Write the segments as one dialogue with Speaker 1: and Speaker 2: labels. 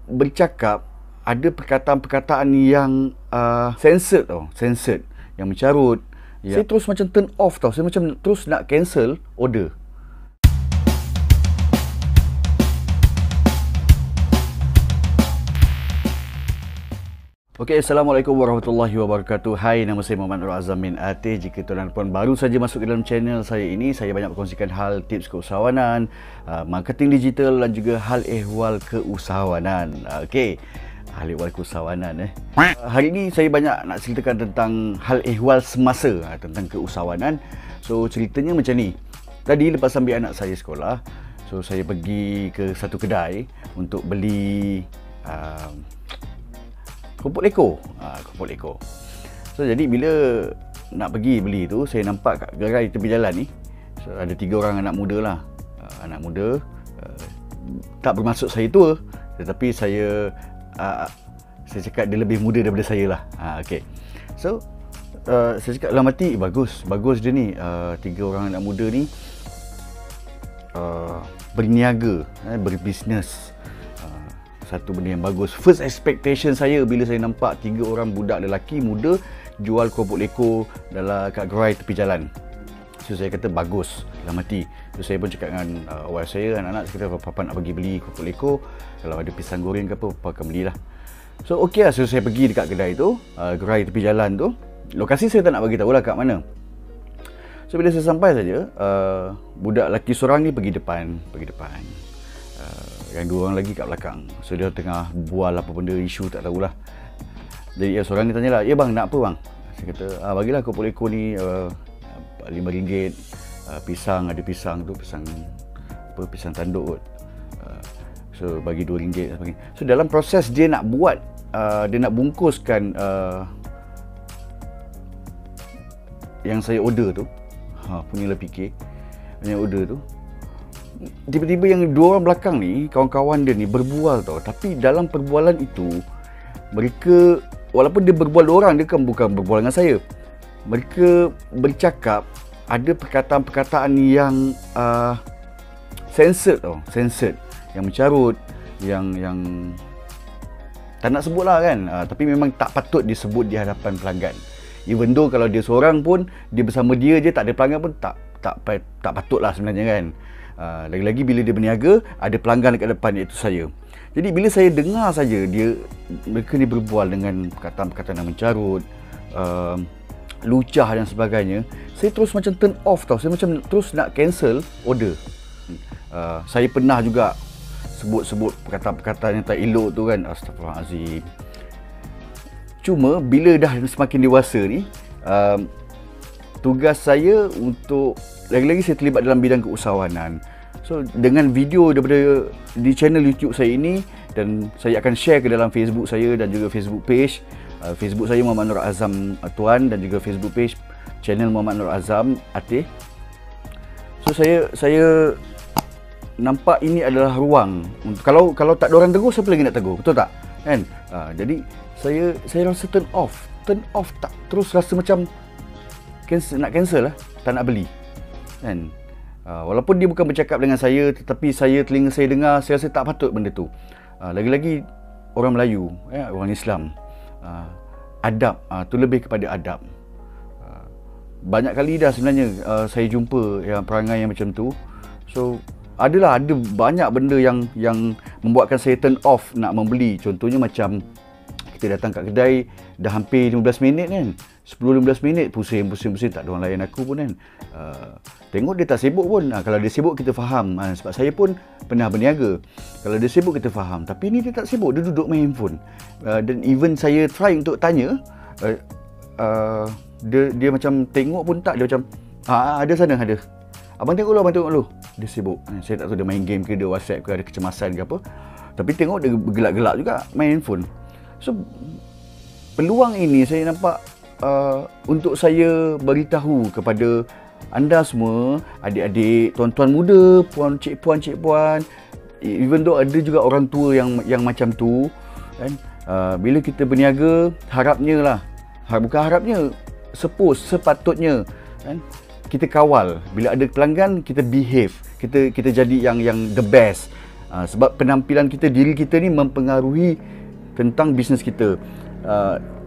Speaker 1: bercakap, ada perkataan-perkataan yang censored tau, censored, yang mencarut. Saya terus macam turn off tau, saya macam terus nak cancel order. Okey, Assalamualaikum warahmatullahi wabarakatuh. Hai, nama saya Muhammad Nur Azam bin Atih. Jika tuan dan puan baru saja masuk ke dalam channel saya ini, saya banyak berkongsikan hal tips keusahawanan, marketing digital dan juga hal ehwal keusahawanan. Okey, hal ehwal keusahawanan hari ini saya banyak nak ceritakan tentang hal ehwal semasa, tentang keusahawanan. So, ceritanya macam ni. Tadi lepas ambil anak saya sekolah, so saya pergi ke satu kedai untuk beli kerupuk leko. So jadi bila nak pergi beli tu, saya nampak kat gerai tepi jalan ni, so ada 3 orang anak muda lah. Anak muda, tak bermaksud saya tua, tetapi saya cakap dia lebih muda daripada saya lah. Okay. So saya cakap dalam hati, bagus dia ni, 3 orang anak muda ni berniaga, berbisnes. Satu benda yang bagus. First expectation saya bila saya nampak 3 orang budak lelaki muda jual kerupuk leko dalam kat gerai tepi jalan. So saya kata bagus dalam hati. So saya pun cakap dengan wife saya, anak-anak, saya kata papa nak pergi beli kerupuk leko, kalau ada pisang goreng ke apa, papa akan belilah. So okey lah, so saya pergi dekat kedai tu, gerai tepi jalan tu. Lokasi saya tak nak bagi tahu lah kat mana. So bila saya sampai saja, budak lelaki seorang ni pergi depan. Yang 2 orang lagi kat belakang. So dia tengah bual apa benda, isu tak tahulah. Jadi seorang ni tanyalah, "Ya bang, nak apa bang?" Saya kata, "Bagilah kerupuk leko ni RM5. Pisang, ada pisang tu, pisang tanduk kot. So bagi RM2." So dalam proses dia nak buat, dia nak bungkuskan yang saya order tu, punyalah fikir yang order tu, tiba-tiba yang 2 orang belakang ni, kawan-kawan dia ni berbual tau. Tapi dalam perbualan itu, mereka, walaupun dia berbual 2 orang, dia bukan berbual dengan saya, mereka bercakap, ada perkataan-perkataan yang censored tau, yang mencarut, yang tak nak sebut lah kan, tapi memang tak patut disebut di hadapan pelanggan. Even though kalau dia seorang pun, dia bersama dia je, tak ada pelanggan pun tak patut lah sebenarnya kan. Lagi-lagi bila dia berniaga, ada pelanggan dekat depan, iaitu saya. Jadi bila saya dengar saja mereka ni berbual dengan perkataan-perkataan yang mencarut, lucah dan sebagainya, saya terus macam turn off tau. Saya macam terus nak cancel order. Saya pernah juga sebut perkataan-perkataan yang tak elok tu kan, astagfirullahalazim. Cuma bila dah semakin dewasa ni, tugas saya untuk, lagi-lagi saya terlibat dalam bidang keusahawanan. So dengan video daripada di channel YouTube saya ini, dan saya akan share ke dalam Facebook saya dan juga Facebook page. Facebook saya Muhammad Nur Azam Tuan, dan juga Facebook page channel Muhammad Nur Azam Atih. So saya nampak ini adalah ruang untuk, kalau tak ada orang tegur, siapa lagi nak tegur, betul tak kan? Jadi saya rasa turn off, tak, terus rasa macam nak cancel lah, tak nak beli kan. Walaupun dia bukan bercakap dengan saya, tetapi telinga saya dengar, saya rasa tak patut benda tu. Lagi-lagi orang Melayu, orang Islam, adab tu lebih kepada adab. Banyak kali dah sebenarnya saya jumpa yang perangai yang macam tu. So ada banyak benda yang membuatkan saya turn off nak membeli. Contohnya macam kita datang kat kedai dah hampir 15 minit kan, 10-15 minit pusing, tak ada orang layan aku pun kan. Tengok dia tak sibuk pun. Kalau dia sibuk kita faham, sebab saya pun pernah berniaga. Kalau dia sibuk kita faham, tapi ni dia tak sibuk, dia duduk main handphone. Dan even saya try untuk tanya, dia macam tengok pun tak, dia macam ada sana ada. Abang tengok dulu. Dia sibuk. Saya tak tahu dia main game ke, dia WhatsApp ke, ada kecemasan ke apa. Tapi tengok dia bergelak-gelak juga main handphone. So peluang ini saya nampak untuk saya beritahu kepada anda semua, adik-adik, tuan-tuan muda, puan-cik-puan, even though ada juga orang tua yang macam tu kan. Bila kita berniaga, sepatutnya kan, kita kawal. Bila ada pelanggan, kita behave, kita jadi yang the best. Sebab penampilan kita, diri kita ni mempengaruhi tentang bisnes kita.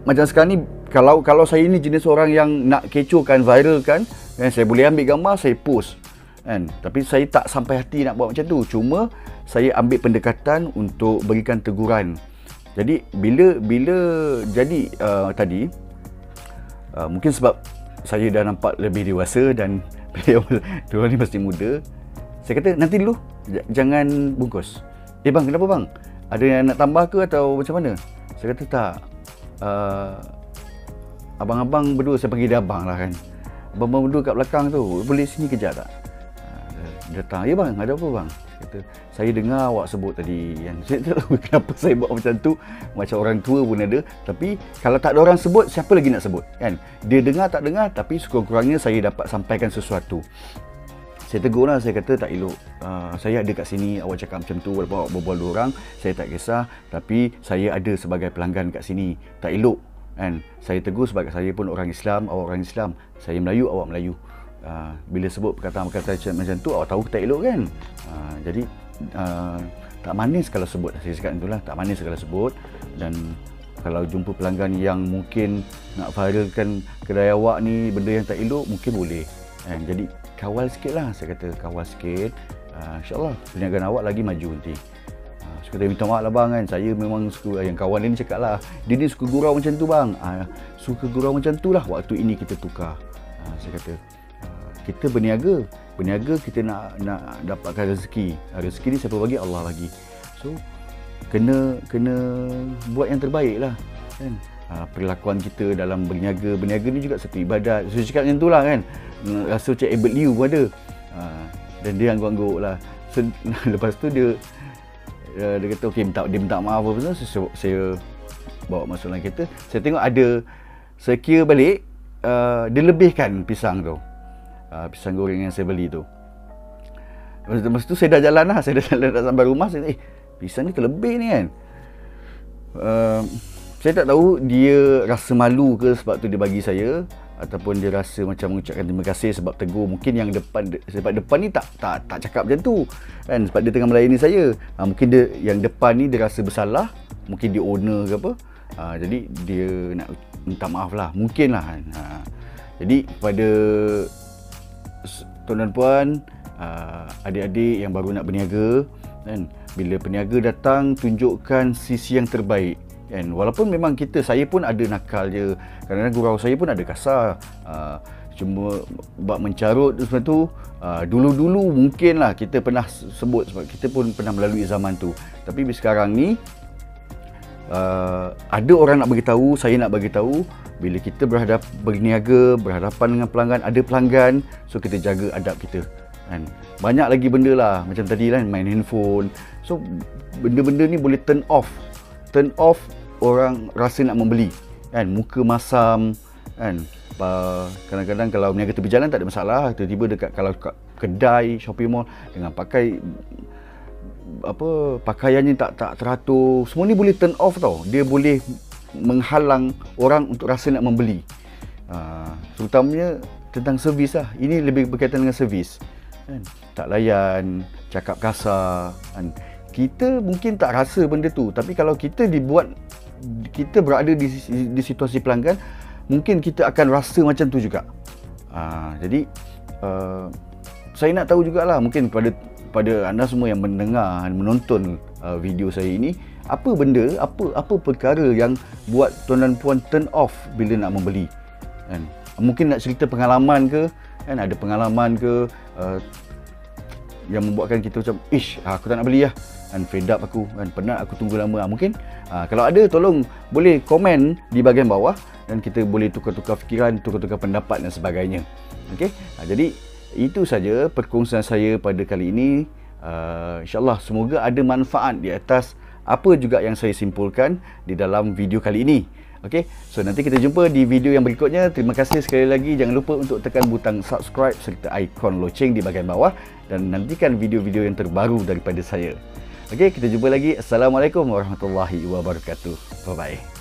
Speaker 1: Macam sekarang ni, kalau saya ni jenis orang yang nak kecohkan, viralkan, kan, saya boleh ambil gambar, saya post, kan. Tapi saya tak sampai hati nak buat macam tu. Cuma saya ambil pendekatan untuk berikan teguran. Jadi bila jadi tadi, mungkin sebab saya dah nampak lebih dewasa dan diorang ni masih muda, saya kata nanti dulu, jangan bungkus. Bang, kenapa bang? Ada yang nak tambah ke atau macam mana? Saya kata tak. Abang-abang berdua, saya panggil dia abang lah kan. Abang-abang berdua kat belakang tu, boleh sini kejap tak? Dia datang, ya bang, ada apa bang? Kata, saya dengar awak sebut tadi kan. Saya tak tahu kenapa saya buat macam tu. Macam orang tua pun ada. Tapi kalau tak ada orang sebut, siapa lagi nak sebut kan? Dia dengar tak dengar, tapi sekurang-kurangnya saya dapat sampaikan sesuatu. Saya tegur lah, saya kata tak elok. Saya ada kat sini, awak cakap macam tu, walaupun awak berbual 2 orang, saya tak kisah. Tapi saya ada sebagai pelanggan kat sini, tak elok kan? Saya tegur sebab saya pun orang Islam, awak orang Islam. Saya Melayu, awak Melayu. Bila sebut perkataan-perkataan macam tu, awak tahu tak elok kan? Jadi tak manis kalau sebut. Saya cakap itulah, tak manis kalau sebut. Dan kalau jumpa pelanggan yang mungkin nak viralkan kedai awak ni benda yang tak elok, mungkin boleh kan? Jadi kawal sikit lah, saya kata kawal sikit. InsyaAllah perniagaan awak lagi maju nanti. Saya kata minta maaf lah bang kan, saya memang suka, yang kawan ni cakap lah, dia ni suka gurau macam tu bang. Suka gurau macam tu lah, waktu ini kita tukar. Saya kata kita berniaga kita nak dapatkan rezeki. Rezeki ni siapa bagi? Allah bagi. So kena buat yang terbaik lah kan. Perlakuan kita dalam berniaga ni juga satu ibadat. Saya cakap macam tu lah kan. Rasa macam Albert Liu pun ada. Dan dia angguk-angguk lah. So, lepas tu dia kata okey, dia minta maaf apa pasal. Saya bawa masuk dalam kereta. Saya tengok ada, saya kira balik, dia lebihkan pisang tu. Pisang goreng yang saya beli tu. Lepas tu saya dah jalan lah. Saya dah jalan dah sampai rumah. Saya kata, pisang ni terlebih ni kan. Saya tak tahu dia rasa malu ke sebab tu dia bagi saya, ataupun dia rasa macam mengucapkan terima kasih sebab tegur. Mungkin yang sebab depan ni tak cakap macam tu kan, sebab dia tengah melayani saya. Mungkin dia yang depan ni dia rasa bersalah, mungkin dia owner ke apa. Jadi dia nak minta maaf lah, mungkin lah kan. Jadi kepada tuan dan puan, adik-adik yang baru nak berniaga kan, bila peniaga datang, tunjukkan sisi yang terbaik kan. Walaupun memang saya pun ada nakal je, kadang-kadang gurau saya pun ada kasar. Cuma bab mencarut semua tu, dulu-dulu mungkin lah kita pernah sebut, sebab kita pun pernah melalui zaman tu. Tapi sekarang ni ada orang nak bagi tahu, saya nak bagi tahu, bila kita berniaga, berhadapan dengan pelanggan, ada pelanggan, so kita jaga adab kita kan. Banyak lagi benda lah, macam tadi lah, main handphone. So benda-benda ni boleh turn off orang rasa nak membeli kan. Muka masam kan. Kadang-kadang kalau berniaga tepi jalan tak ada masalah, tiba-tiba dekat kalau kedai, shopping mall dengan pakaiannya tak teratur, semua ni boleh turn off tau. Dia boleh menghalang orang untuk rasa nak membeli. Terutamanya tentang servis lah. Ini lebih berkaitan dengan servis kan. Tak layan, cakap kasar kan. Kita mungkin tak rasa benda tu, tapi kalau kita berada di situasi pelanggan, mungkin kita akan rasa macam tu juga. Jadi saya nak tahu jugalah, mungkin pada anda semua yang mendengar, menonton video saya ini, apa benda, apa perkara yang buat tuan dan puan turn off bila nak membeli kan. Mungkin nak cerita pengalaman ke kan, ada pengalaman ke yang membuatkan kita macam aku tak nak beli lah kan, fed up aku kan, penat aku tunggu lama. Mungkin kalau ada, tolong boleh komen di bahagian bawah dan kita boleh tukar-tukar fikiran, tukar-tukar pendapat dan sebagainya. Okey, jadi itu saja perkongsian saya pada kali ini. InsyaAllah semoga ada manfaat di atas apa juga yang saya simpulkan di dalam video kali ini. Okey, so nanti kita jumpa di video yang berikutnya. Terima kasih sekali lagi. Jangan lupa untuk tekan butang subscribe serta ikon loceng di bahagian bawah dan nantikan video-video yang terbaru daripada saya. Okey, kita jumpa lagi. Assalamualaikum warahmatullahi wabarakatuh. Bye-bye.